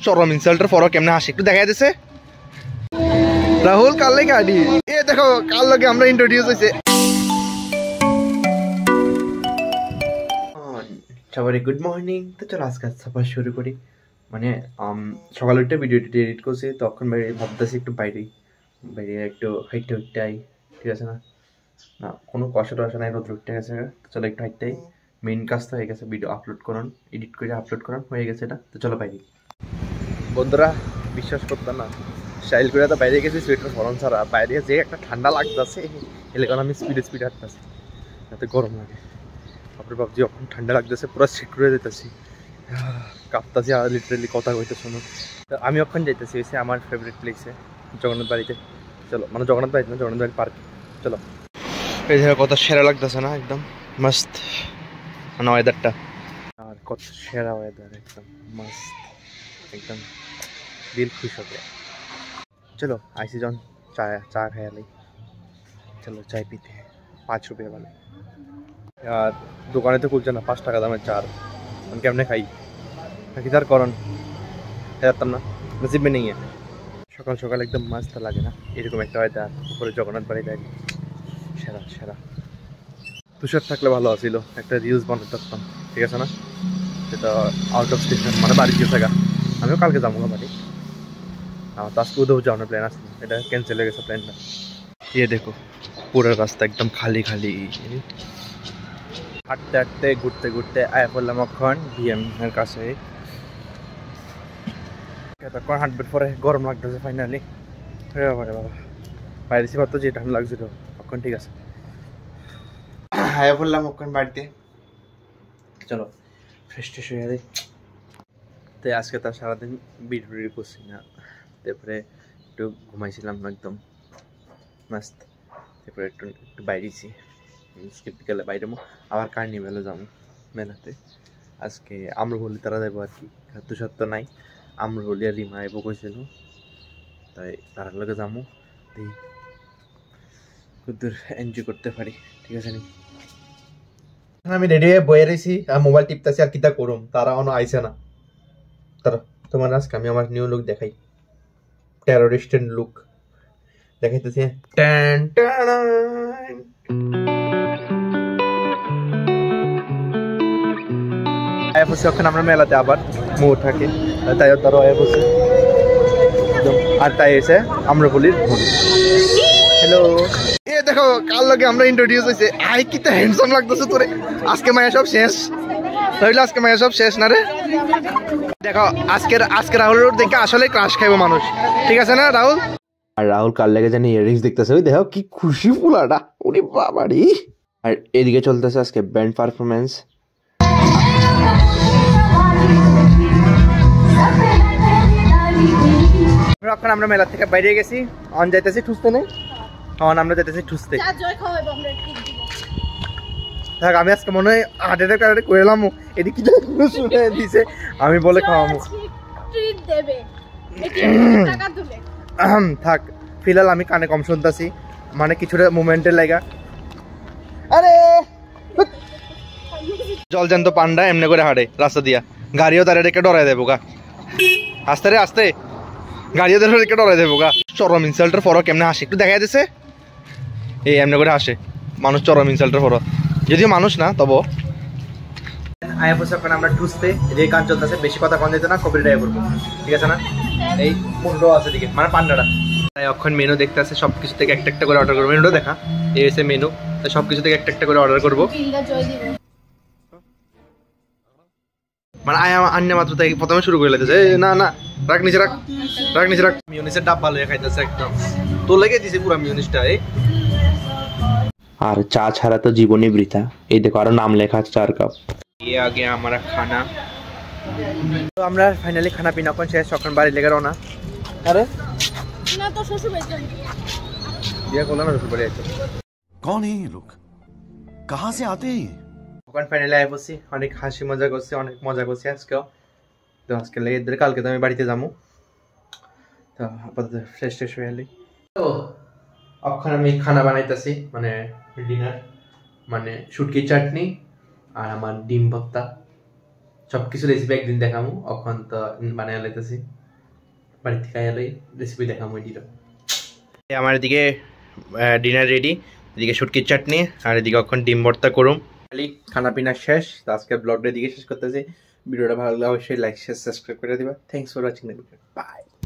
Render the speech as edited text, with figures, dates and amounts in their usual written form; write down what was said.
চরম ইনসাল্টের পরও কেমনে হাসি একটু দেখা যাচ্ছে। রাহুল কাল লাগে আডি এ দেখো কাল লগে আমরা ইন্ট্রোডিউস হইছে। সবারই গুড মর্নিং। তো চলো আজকে সবাই শুরু করি। মানে সকালে উঠে ভিডিওটি এডিট করছি, তখন বাইরে ভাবতেছি একটু বাইরে একটু হাইটে উঠতেই, ঠিক আছে না? না কোনো কষ্ট টসা নাই, রোদ উঠতে গেছে। চলো একটু হাইটটাই, মেইন কাজ তো হয়ে গেছে, ভিডিও আপলোড করুন, এডিট করে আপলোড করুন হয়ে গেছে এটা। তো চলো বাইরে। বন্ধুরা বিশ্বাস করতাম না, স্টাইল করে তো বাইরে গেছি সোয়েটার ফরন ছাড়া, বাইরে যে একটা ঠান্ডা লাগতেছে এলে কারণ আমি স্পিডে হাঁটতেছি, যাতে গরম লাগে। তারপরে ভাবছি যখন ঠান্ডা লাগতেছে পুরো সিট করে যেতেছি, কাঁপতাছি আর লিটারেলি কথা কইতে শোনো। তো আমি ওখানে যাইতেছি এসে আমার ফেভারিট প্লেসে, জগন্নাথ বাড়িতে। চলো মানে জগন্নাথ বাড়িতে না, জগন্নাথ বাড়ির পার্ক। চলো এই জায়গা কত সেরা লাগতেছে না, একদম মস্ত মানে ওয়েদারটা, আর কত সেরা ওয়েদার, একদম মস্ত, একদম দিল খুশ হবে। चलो आइसी जन चा खाया ली, चलो चाय पीते हैं। 5 रुपये वाले यार दुकाने तो खुलছে না, 5 টাকা দামের চার আমি কেমনে খাই? কি তার করণ জানতাম না, নসিব में नहीं है। সকাল সকাল একদম মস্ত লাগে না এরকম একটা ওয়েদার, উপরে জগন্নাথ বাড়ি দেয়, সেরা সেরা। তুষার থাকলে ভালো আছিল, একটা রিলস বানাতে পারতাম, ঠিক আছে না? সেটা আউট অফ স্টেশন মানে বাড়িতে থাকা। আমিও কালকে যাবো বাড়ি, আমার তো আজকে উদয় যাওয়ানোর প্ল্যান আছে, এটা ক্যান্সেল হয়ে গেছে প্ল্যানটা। ये देखो पूरा रास्ता एकदम खाली खाली। হাঁটতে হাঁটতে ঘুরতে ঘুরতে আয়া পড়লাম এখন বিএম এর কাছে। এতক্ষণ হাঁটবার পরে গরম লাগতেছে ফাইনালি। বাবা বাইরে ছিল তো যে ঠান্ডা লাগছিল, এখন ঠিক আছে। আয়া পড়লাম এখন বাড়িতে, চলো ফ্রেশ ট্রেশ হয়ে যাই। তো আজকে তো সারাদিন ভিডিও করছি না, তারপরে একটু ঘুমাইছিলাম একদম মস্ত, তারপরে একটু বাইরেছি বিকালে বাইরে আবার কার্নিভ্যালে যাবো মেলাতে। আজকে আম্রপল্লি তারা যাবো আর কি, তুষার তো নাই, আম্রপল্লি আর রিমা এবো কইছিল, তাই তার লগে যাবো, দেখি কতদূর এনজয় করতে পারি, ঠিক আছে নি? আমি রেডি হয়ে বয়ে রয়েছি আর মোবাইল টিপতেছি, আর কিতা করুম তারা অন্য আইসে না। তারা তোমার আজকে আমি আমার নিউ লুক দেখাই, টেরোরিস্টের লুক দেখাইতেছি। টান টান আয়া বসে ওখানে আমরা মেলাতে আবার মৌ থাকে, তাই তারও আয়া বসে আর তাই এসে আম্রপল্লির বোন। হ্যালো এ দেখো কাল লগে আমরা ইন্ট্রোডিউস হইছে। আই কি তো হ্যান্ডসাম লাগতেছে তোরে। আজকে মায়া সব শেষ, তাইলে আজকে মায়া সব শেষ না রে। দেখো আজকে রাহুলের দেখে আসলে ক্রাশ খাইবো মানুষ, ঠিক আছে না রাহুল? আর রাহুল কাল লেগে জানি ইয়ারিংস দেখতেছে, ওই দেখো কি খুশি ফুলাটা, ওরে বাবারি। আর এদিকে চলতেছে আজকে ব্যান্ড পারফরমেন্স। এখন আমরা মেলা থেকে বাইরে গেছি, অন যাইতেছি ঠুসতে নেই, অন আমরা যাইতেছি ঠুসতে। দেখ আমি আজকে মনে হয় হাটের কারণে কইলাম এদিকে শুনে দিছে, আমি বলে খাওয়াবো থাক। ফিলহাল আমি কানে কম শুনতেছি, মানে কিছুটা মুভমেন্টের লাগা। আরে জলজান্ত পান্ডা এমনি করে হাঁটে রাস্তা দিয়া, গাড়িও তারে রেখে ডরাই দেবো গা, আস্তে রে আস্তে গাড়িও তারে রেখে ডরাই দেবো গা। চরম ইনসাল্টের পরও কেমনে হাসে একটু দেখা যাচ্ছে, এই এমনি করে হাসে মানুষ চরম ইনসাল্টের পরও, যদিও মানুষ না তবু। আয়া বসে এখন আমরা টুসতে যে গান চলতেছে, বেশি কথা কন যেত না, কপিরাইট আয়া পড়বো, ঠিক আছে না? এই মুন্ডো আছে দিকে মানে পান্ডাটা, তাই এখন মেনু দেখতে আছে, সব কিছু থেকে একটা একটা করে অর্ডার করবো। মেনুটা দেখা এই এসে মেনু, তাই সব কিছু থেকে একটা একটা করে অর্ডার করবো। মানে আয়া আন্না মাত্র তাই প্রথমে শুরু করে লাগতেছে, না না রাখ নিচে রাখ, রাখ নিচে রাখ। মিউনিসের ডাব্বা লয়ে খাইতেছে একদম, তো লেগে দিছে পুরো মিউনিসটা। আর চা ছাড়া তো জীবনই বৃথা। এই দেখো আরো নাম লেখা আছে 4 কাপ। ये आ गया हमारा खाना। तो আমরা ফাইনালি খানা পিনা কোন শেষ, এখন বাড়ি লেগে রওনা। আরে না তো শ্বশুর বাড়ি যাই, বিয়ে করলাম না শ্বশুর বাড়ি আছে। कौन है ये लोग, कहां से आते हैं? এখন ফাইনালি আই বসি, অনেক হাসি মজা করছি, অনেক মজা করছি আজকেও। তো আজকে লেগে ধরে কালকে তো আমি বাড়িতে যাবো, তো আপাতত ফ্রেশ ট্রেশ হয়ে এলি। তো এখন আমি খানা বানাইতেছি, মানে ডিনার, মানে শুটকি চাটনি আর আমার ডিম ভর্তা। সব কিছু রেসিপি একদিন দেখামু অখন তো বানায় লাইতেছি বাড়ি থেকে আইলেই রেসিপি দেখামু এটিরও আমার এদিকে ডিনার রেডি এদিকে শুটকির চাটনি আর এদিকে এখন ডিম ভর্তা করুম খালি খানা পিনা শেষ তো আজকে ব্লগটা এদিকে শেষ করতেছি ভিডিওটা ভালো লাগলে অবশ্যই লাইক শেয়ার সাবস্ক্রাইব করে দিবা thanks for watching the video by